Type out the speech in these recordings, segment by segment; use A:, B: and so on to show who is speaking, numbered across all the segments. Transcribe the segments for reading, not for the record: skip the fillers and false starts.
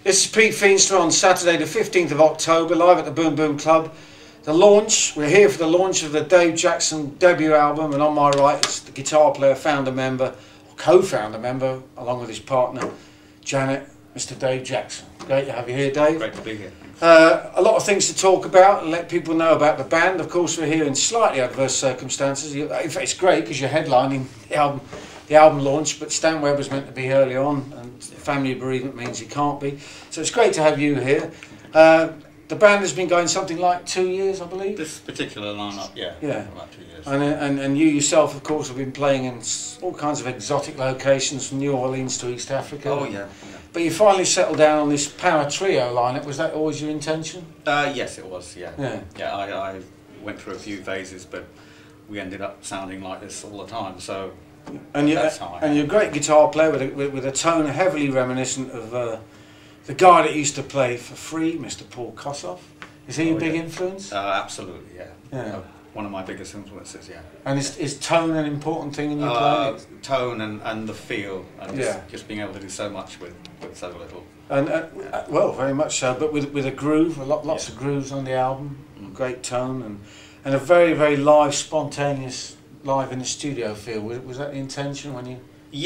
A: This is Pete Feenstra on Saturday the 15th of October, live at the Boom Boom Club. The launch, we're here for the launch of the Dave Jackson debut album, and on my right is the guitar player, founder member, or co-founder member, along with his partner, Janet, Mr. Dave Jackson. Great to have you here, Dave.
B: Great to be here.
A: A lot of things to talk about and let people know about the band. Of course, we're here in slightly adverse circumstances. In fact, it's great because you're headlining the album launch, but Stan Webb was meant to be early on, and family bereavement means he can't be. So it's great to have you here. The band has been going something like 2 years, I believe.
B: This particular lineup, yeah, about 2 years.
A: And you yourself, of course, have been playing in all kinds of exotic locations, from New Orleans to East Africa.
B: Oh yeah.
A: But you finally settled down on this power trio lineup. Was that always your intention?
B: Yes, it was. Yeah.
A: Yeah.
B: I went through a few phases, but we ended up sounding like this all the time. So.
A: And you're a great guitar player with a tone heavily reminiscent of the guy that used to play for Free, Mr. Paul Kossoff. Is he a big influence?
B: Absolutely, yeah. One of my biggest influences, yeah.
A: And is tone an important thing in your playing?
B: Tone and the feel, and just being able to do so much with so little.
A: And well, very much so. But with a groove, lots of grooves on the album, great tone, and a very, very live, spontaneous, live in the studio feel. Was that the intention when you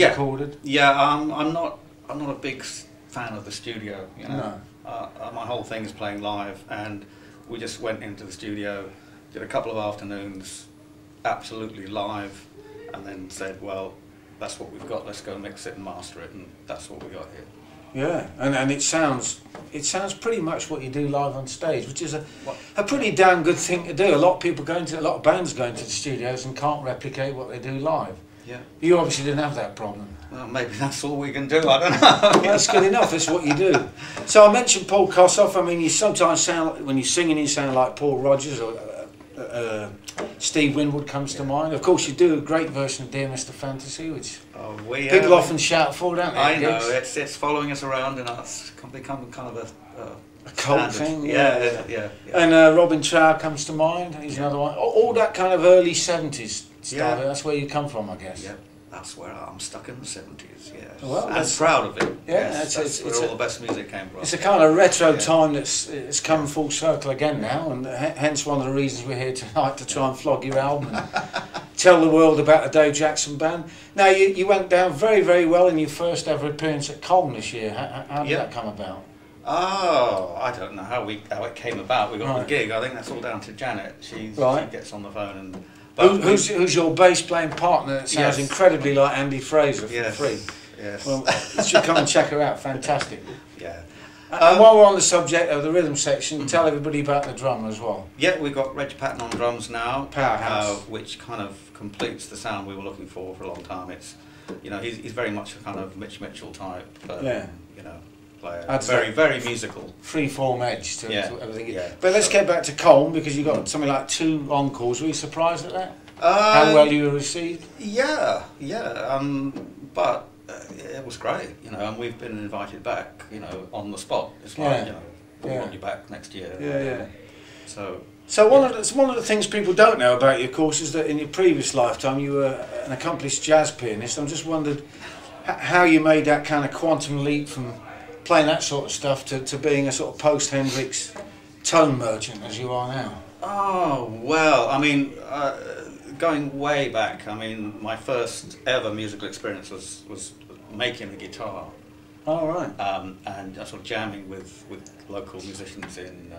A: recorded?
B: Yeah, I'm not a big fan of the studio. You know,
A: no.
B: My whole thing is playing live, and we just went into the studio, did a couple of afternoons, absolutely live, and then said, well, that's what we've got. Let's go mix it and master it, and that's what we got here.
A: Yeah, and it sounds pretty much what you do live on stage, which is a pretty damn good thing to do. A lot of bands go into the studios and can't replicate what they do live.
B: Yeah.
A: You obviously didn't have that problem.
B: Well, maybe that's all we can do. I don't know.
A: That's good enough. That's what you do. So I mentioned Paul Kossoff. I mean, you sometimes sound, when you're singing, you sound like Paul Rodgers, or Steve Winwood comes to mind. Of course, you do a great version of Dear Mr. Fantasy, which people often shout for, don't they?
B: I know, it's following us around, and it's become kind of
A: a cult thing.
B: Yeah.
A: And Robin Trower comes to mind. He's another one. All that kind of early 70s style. That's where you come from, I guess.
B: Yeah, that's where I'm stuck in the 70s. Yeah,
A: well,
B: I'm proud of it.
A: Yeah,
B: that's where all the best music came from.
A: It's a kind of retro time that's come full circle again now, and hence one of the reasons we're here tonight, to try and flog your album and tell the world about the Dave Jackson Band. Now, you went down very, very well in your first ever appearance at Colne this year. How did that come about?
B: Oh, I don't know how it came about. We got the gig. I think that's all down to Janet. She gets on the phone and.
A: Who's your bass playing partner? That sounds incredibly like Andy Fraser from Free.
B: Yes.
A: Well, you should come and check her out. Fantastic.
B: Yeah.
A: And while we're on the subject of the rhythm section, tell everybody about the drummer as well.
B: Yeah, we've got Reg Patton on drums now.
A: Powerhouse.
B: Which kind of completes the sound we were looking for a long time. It's, he's very much a kind of Mitch Mitchell type. Player. Very, very musical.
A: Free-form edge to everything.
B: Yeah.
A: But let's get back to Colne, because you got something like 2 encores. Were you surprised at that? How well you were received?
B: Yeah. But it was great, and we've been invited back, on the spot. It's like, we'll want you back next year.
A: Yeah.
B: So
A: one of the things people don't know about you, of course, is that in your previous lifetime you were an accomplished jazz pianist. I'm just wondered how you made that kind of quantum leap from playing that sort of stuff to being a sort of post-Hendrix tone merchant as you are now.
B: Oh, well, I mean, going way back, I mean, my first ever musical experience was making a guitar.
A: Oh, right.
B: And sort of jamming with local musicians in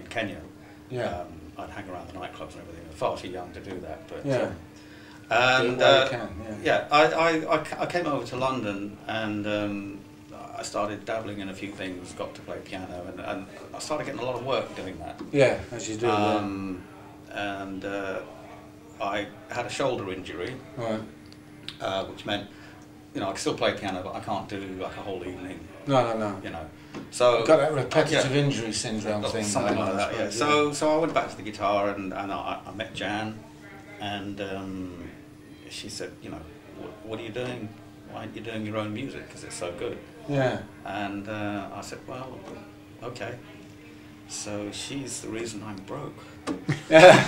B: Kenya.
A: Yeah.
B: I'd hang around the nightclubs and everything. I'm far too young to do that, but I came over to London, and I started dabbling in a few things, got to play piano, and I started getting a lot of work doing that.
A: Yeah, as you do.
B: And I had a shoulder injury, which meant, I can still play piano, but I can't do like a whole evening.
A: No.
B: So
A: you've got that repetitive injury syndrome thing.
B: Something like that, yeah. So I went back to the guitar, and I met Jan, and she said, what are you doing? Why aren't you doing your own music? Because it's so good.
A: Yeah.
B: And I said, well, okay. So she's the reason I'm broke.
A: Yeah,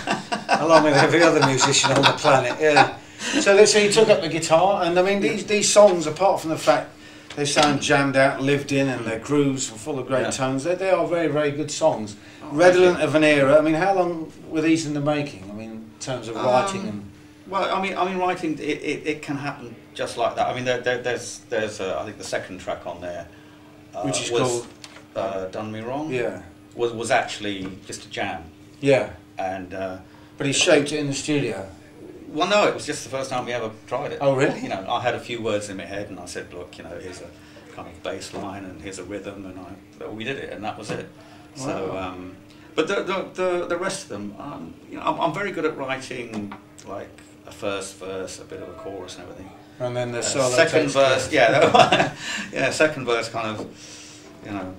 A: along with every other musician on the planet. Yeah. So you took up the guitar, and I mean these songs, apart from the fact They sound jammed out, lived in, and their grooves are full of great
B: Yeah.
A: tones. They are very, very good songs.
B: Oh,
A: Redolent of an era. I mean, how long were these in the making? I mean, in terms of writing and...
B: Well, I mean, writing it can happen just like that. I mean, there's I think the second track on there,
A: Which is
B: was,
A: called
B: "Done Me Wrong."
A: Yeah.
B: Was actually just a jam,
A: Yeah.
B: and
A: But he shaped it in the studio.
B: well, no, it was just the first time we ever tried it.
A: Oh, really?
B: You know, I had a few words in my head, and I said, look, you know, here's a kind of bass line, and here's a rhythm, and we did it, and that was it.
A: Wow.
B: So, but the rest of them, you know, I'm very good at writing like a first verse, a bit of a chorus, and everything.
A: And then the solo
B: Second
A: takes
B: verse,
A: care.
B: yeah, yeah. Second verse kind of, you know,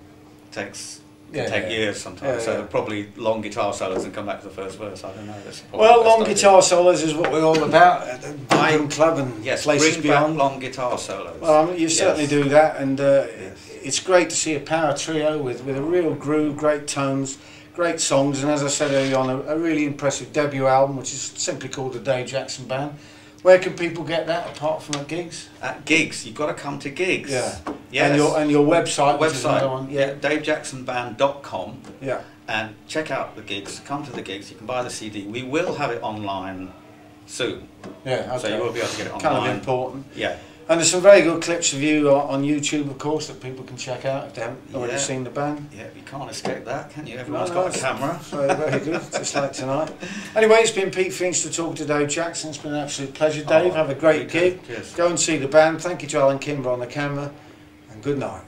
B: takes
A: Yeah,
B: take
A: yeah.
B: years sometimes.
A: Yeah,
B: So
A: yeah.
B: probably long guitar solos and come back to the first verse. I don't know. That's probably
A: Well,
B: the best
A: long
B: idea.
A: guitar solos is what we're all about at the
B: I-
A: Brim Club and
B: Yes,
A: places
B: bring
A: beyond.
B: back long guitar solos.
A: Well, you certainly
B: Yes.
A: do that, and
B: Yes.
A: it's great to see a power trio with a real groove, great tones, great songs, and as I said earlier on, a really impressive debut album, which is simply called the Dave Jackson Band. Where can people get that apart from at gigs?
B: At gigs, you've got to come to gigs.
A: Yeah.
B: Yes.
A: And your website, which is another
B: website.
A: one.
B: Yeah, davejacksonband.com.
A: Yeah.
B: And check out the gigs. Come to the gigs. You can buy the CD. We will have it online soon.
A: Yeah. Okay.
B: So you will be able to get it
A: Kind of
B: online.
A: important.
B: Yeah.
A: And there's some very good clips of you on YouTube, of course, that people can check out if they haven't already
B: Yeah.
A: seen the band.
B: Yeah, you can't escape that, can you? Everyone's
A: No,
B: got a
A: it's
B: camera.
A: Very, very good, just like tonight. Anyway, it's been Pete Finch to talk to Dave Jackson. It's been an absolute pleasure, Dave.
B: Oh,
A: Have a great
B: you too.
A: gig.
B: Cheers.
A: Go and see the band. Thank you to Alan Kimber on the camera. And good night.